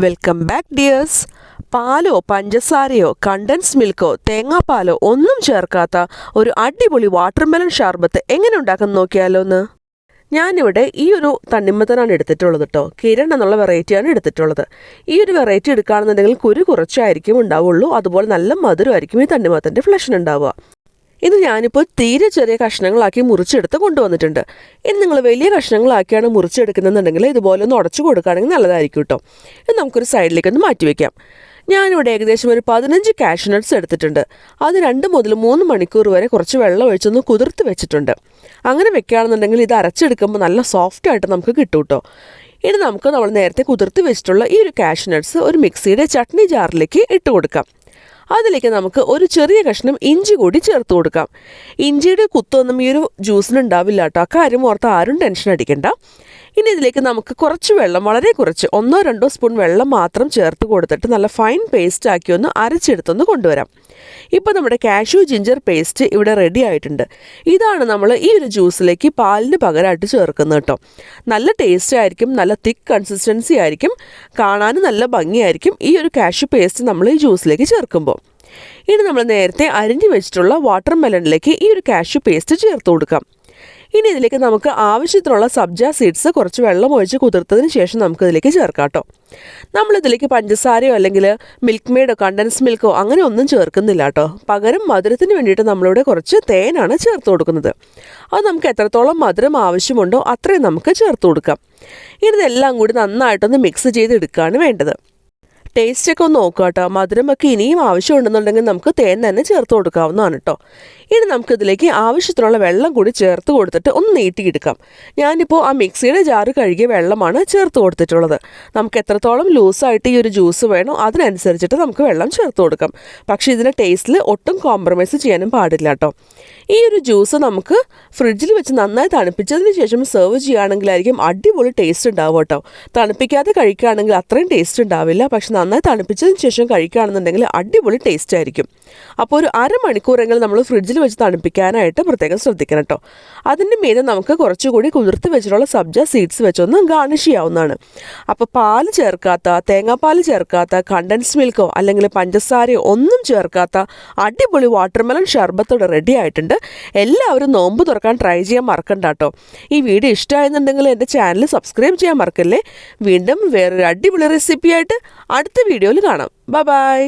Welcome back dears. പാലോ പഞ്ചസാരയോ condensed മിൽക്കോ തേങ്ങാപ്പാലോ ഒന്നും ചേർക്കാത്ത ഒരു അടിപൊളി വാട്ടർമെലൺ ഷാർബത്ത് എങ്ങനെ ഉണ്ടാക്കാൻ നോക്കിയാലോ എന്ന്. ഞാനിവിടെ ഈ ഒരു തണ്ണിമത്തനാണ് എടുത്തിട്ടുള്ളത് കേട്ടോ. കിരൺ എന്നുള്ള വെറൈറ്റിയാണ് എടുത്തിട്ടുള്ളത്. ഈ ഒരു വെറൈറ്റി എടുക്കുകയാണെന്നുണ്ടെങ്കിൽ കുരു കുറച്ചായിരിക്കും ഉണ്ടാവുള്ളൂ, അതുപോലെ നല്ല മധുരമായിരിക്കും ഈ തണ്ണിമത്തൻ്റെ ഫ്ലഷിനുണ്ടാവുക. ഇത് ഞാനിപ്പോൾ തീരെ ചെറിയ കഷ്ണങ്ങളാക്കി മുറിച്ചെടുത്ത് കൊണ്ടുവന്നിട്ടുണ്ട്. ഇനി നിങ്ങൾ വലിയ കഷ്ണങ്ങളാക്കിയാണ് മുറിച്ചെടുക്കുന്നതെന്നുണ്ടെങ്കിൽ ഇതുപോലെ ഒന്ന് ഉടച്ചു കൊടുക്കുകയാണെങ്കിൽ നല്ലതായിരിക്കും കേട്ടോ. ഇത് നമുക്കൊരു സൈഡിലേക്കൊന്ന് മാറ്റി വയ്ക്കാം. ഞാനിവിടെ ഏകദേശം ഒരു 15 കാഷ്യൂ നട്ട്സ് എടുത്തിട്ടുണ്ട്. അത് 2 മുതൽ 3 മണിക്കൂർ വരെ കുറച്ച് വെള്ളം ഒഴിച്ചൊന്ന് കുതിർത്ത് വെച്ചിട്ടുണ്ട്. അങ്ങനെ വെക്കുകയാണെന്നുണ്ടെങ്കിൽ ഇത് അരച്ചെടുക്കുമ്പോൾ നല്ല സോഫ്റ്റായിട്ട് നമുക്ക് കിട്ടും കേട്ടോ. ഇനി നമുക്ക് നമ്മൾ നേരത്തെ കുതിർത്ത് വെച്ചിട്ടുള്ള ഈ ഒരു കാഷ്യൂ നട്ട്സ് ഒരു മിക്സിയുടെ ചട്നി ജാറിലേക്ക് ഇട്ട് കൊടുക്കാം. അതിലേക്ക് നമുക്ക് ഒരു ചെറിയ കഷ്ണം ഇഞ്ചി കൂടി ചേർത്ത് കൊടുക്കാം. ഇഞ്ചിയുടെ കുത്തൊന്നും ഈ ഒരു ജ്യൂസിനുണ്ടാവില്ല കേട്ടോ. അക്കാര്യം ഓർത്ത് ആരും ടെൻഷൻ അടിക്കണ്ട. ഇനി ഇതിലേക്ക് നമുക്ക് കുറച്ച് വെള്ളം, വളരെ കുറച്ച് 1-2 സ്പൂൺ വെള്ളം മാത്രം ചേർത്ത് കൊടുത്തിട്ട് നല്ല ഫൈൻ പേസ്റ്റ് ആക്കി ഒന്ന് അരച്ചെടുത്തൊന്ന് കൊണ്ടുവരാം. ഇപ്പോൾ നമ്മുടെ കാഷ്യൂ ജിഞ്ചർ പേസ്റ്റ് ഇവിടെ റെഡി ആയിട്ടുണ്ട്. ഇതാണ് നമ്മൾ ഈ ഒരു ജ്യൂസിലേക്ക് പാലിന് പകരമായിട്ട് ചേർക്കുന്നത് കേട്ടോ. നല്ല ടേസ്റ്റ് ആയിരിക്കും, നല്ല തിക്ക് കൺസിസ്റ്റൻസി ആയിരിക്കും, കാണാനും നല്ല ഭംഗിയായിരിക്കും ഈ ഒരു കാഷ്യൂ പേസ്റ്റ് നമ്മൾ ഈ ജ്യൂസിലേക്ക് ചേർക്കുമ്പോൾ. ഇനി നമ്മൾ നേരത്തെ അരിഞ്ഞു വെച്ചിട്ടുള്ള വാട്ടർ മെലണിലേക്ക് ഈ ഒരു കാഷ്യൂ പേസ്റ്റ് ചേർത്ത് കൊടുക്കാം. ഇനി ഇതിലേക്ക് നമുക്ക് ആവശ്യത്തിനുള്ള സബ്ജ സീഡ്സ് കുറച്ച് വെള്ളം ഒഴിച്ച് കുതിർത്തതിന് ശേഷം നമുക്കിതിലേക്ക് ചേർക്കാം കേട്ടോ. നമ്മളിതിലേക്ക് പഞ്ചസാരയോ അല്ലെങ്കിൽ മിൽക്ക്മെയ്ഡോ കണ്ടൻസ്ഡ് മിൽക്കോ അങ്ങനെ ഒന്നും ചേർക്കുന്നില്ല കേട്ടോ. പകരം മധുരത്തിന് വേണ്ടിയിട്ട് നമ്മളിവിടെ കുറച്ച് തേനാണ് ചേർത്ത് കൊടുക്കുന്നത്. അത് നമുക്ക് എത്രത്തോളം മധുരം ആവശ്യമുണ്ടോ അത്രയും നമുക്ക് ചേർത്ത് കൊടുക്കാം. ഇതെല്ലാം കൂടി നന്നായിട്ടൊന്ന് മിക്സ് ചെയ്തെടുക്കുകയാണ് വേണ്ടത്. ടേസ്റ്റൊക്കെ ഒന്ന് നോക്കുക കേട്ടോ. മധുരമൊക്കെ ഇനിയും ആവശ്യമുണ്ടെന്നുണ്ടെങ്കിൽ നമുക്ക് തേൻ തന്നെ ചേർത്ത് കൊടുക്കാവുന്നതാണ് കേട്ടോ. ഇനി നമുക്കിതിലേക്ക് ആവശ്യത്തിനുള്ള വെള്ളം കൂടി ചേർത്ത് കൊടുത്തിട്ട് ഒന്ന് നീട്ടിയെടുക്കാം. ഞാനിപ്പോൾ ആ മിക്സിയുടെ ജാറ് കഴുകിയ വെള്ളമാണ് ചേർത്ത് കൊടുത്തിട്ടുള്ളത്. നമുക്ക് എത്രത്തോളം ലൂസായിട്ട് ഈ ഒരു ജ്യൂസ് വേണോ അതിനനുസരിച്ചിട്ട് നമുക്ക് വെള്ളം ചേർത്ത് കൊടുക്കാം. പക്ഷേ ഇതിൻ്റെ ടേസ്റ്റിൽ ഒട്ടും കോംപ്രമൈസ് ചെയ്യാനും പാടില്ല കേട്ടോ. ഈ ഒരു ജ്യൂസ് നമുക്ക് ഫ്രിഡ്ജിൽ വെച്ച് നന്നായി തണുപ്പിച്ചതിന് ശേഷം സെർവ് ചെയ്യുകയാണെങ്കിലായിരിക്കും അടിപൊളി ടേസ്റ്റ് ഉണ്ടാവും കേട്ടോ. തണുപ്പിക്കാതെ കഴിക്കുകയാണെങ്കിൽ അത്രയും ടേസ്റ്റ് ഉണ്ടാവില്ല. പക്ഷെ നന്നായി തണുപ്പിച്ചതിന് ശേഷം കഴിക്കുകയാണെന്നുണ്ടെങ്കിൽ അടിപൊളി ടേസ്റ്റ് ആയിരിക്കും. അപ്പോൾ ഒരു അരമണിക്കൂറെങ്കിലും നമ്മൾ ഫ്രിഡ്ജിൽ വെച്ച് തണുപ്പിക്കാനായിട്ട് പ്രത്യേകം ശ്രദ്ധിക്കണം കേട്ടോ. അതിൻ്റെ മീതെ നമുക്ക് കുറച്ചുകൂടി കുതിർത്ത് വെച്ചിട്ടുള്ള സബ്ജ സീഡ്സ് വെച്ചൊന്ന് ഗാർണിഷ് ചെയ്യാവുന്നതാണ്. അപ്പോൾ പാല് ചേർക്കാത്ത, തേങ്ങാപ്പാൽ ചേർക്കാത്ത, കണ്ടൻസ്ഡ് മിൽക്കോ അല്ലെങ്കിൽ പഞ്ചസാരയോ ഒന്നും ചേർക്കാത്ത അടിപൊളി വാട്ടർമെലൺ ഷർബത്തോടെ റെഡി ആയിട്ടുണ്ട്. എല്ലാവരും നോമ്പ് തുറക്കാൻ ട്രൈ ചെയ്യാൻ മറക്കണ്ട കേട്ടോ. ഈ വീഡിയോ ഇഷ്ടമായെന്നുണ്ടെങ്കിൽ എൻ്റെ ചാനൽ സബ്സ്ക്രൈബ് ചെയ്യാൻ മറക്കല്ലേ. വീണ്ടും വേറൊരു അടിപൊളി റെസിപ്പിയായിട്ട് അടുത്ത വീഡിയോയിൽ കാണാം. ബൈ.